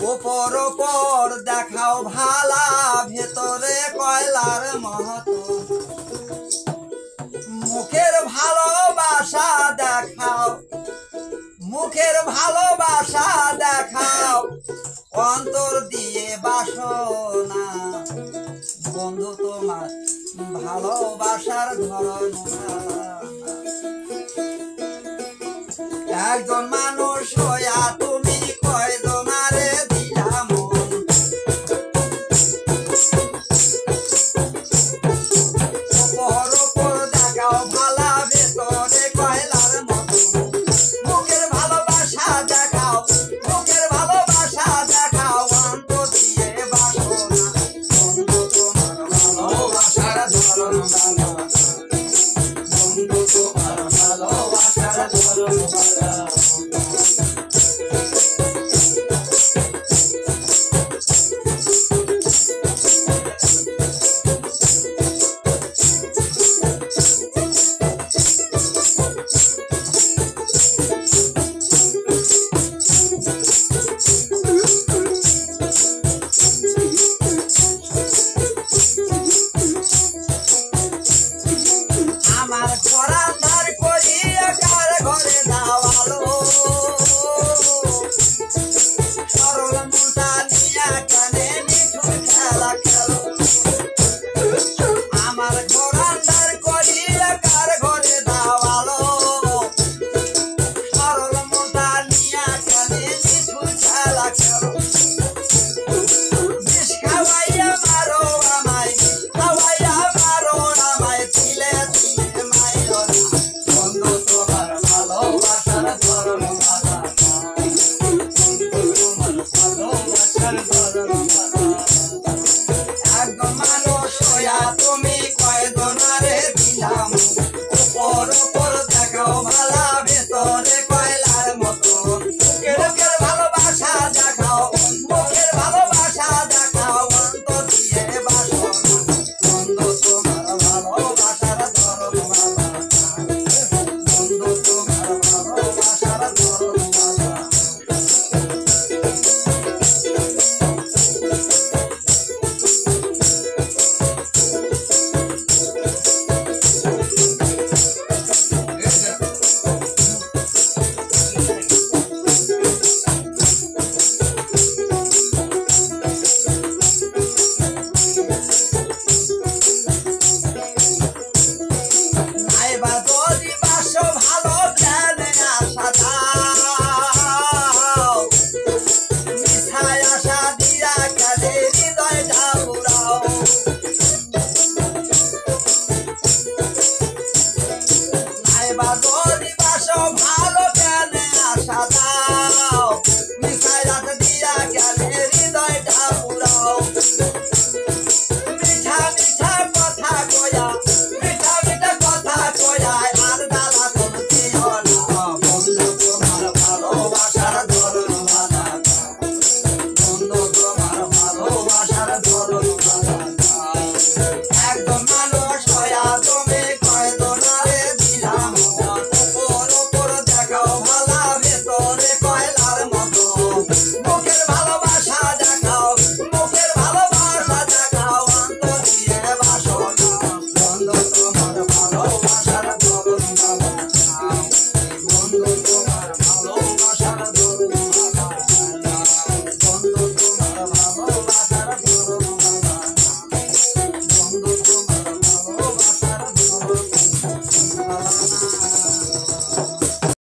উপর উপর দেখাও ভালা ভেতরে কয়লার মহতো মুখের ভালোবাসা দেখাও মুখের ভালোবাসা দেখাও অন্তর দিয়ে বাসনা বন্ধু তোমার ভালোবাসার ধরন একজন মানুষ হইয়া তুমি কয়জনারে দিলা মন উপর উপর দেখাও ভালা ভেতরে কয়লার মতো মুখের ভালোবাসা দেখাও মুখের ভালোবাসা দেখাও অন্তর দিয়ে বাসনা বন্ধু তোমার ভালোবাসার ধরন বন্ধু তোমার ভালোবাসার ধরন আমার ঘোড়া তার করিয়া কার ঘরে দাওয়ালো সরল মুটা নিয়া কানে মিঠুর খেলা খেলো আমার ঘোড়া তার করিয়া কার ঘরে দাওয়ালো সরল মুটা নিয়া কানে মিঠুর খেলা খেলো বিষ খাওয়াইয়া মারো আমায় খাওয়াইয়া মারো আমায় তিলে একদম মানুষ হইয়া তুমি কয়জনারে দিলাম উপর উপর দেখাও ভালা ভেতরে কয়লার মতো মুখের ভালোবাসা দেখাও মুখের ভালোবাসা দেখাও অন্তর দিয়ে বাসনা বন্ধু তোমার ভালোবাসার ধরন বন্ধু তোমার ভালোবাসার ধরন নাইবা যদি বাসো ভালো প্ল্যানে আসা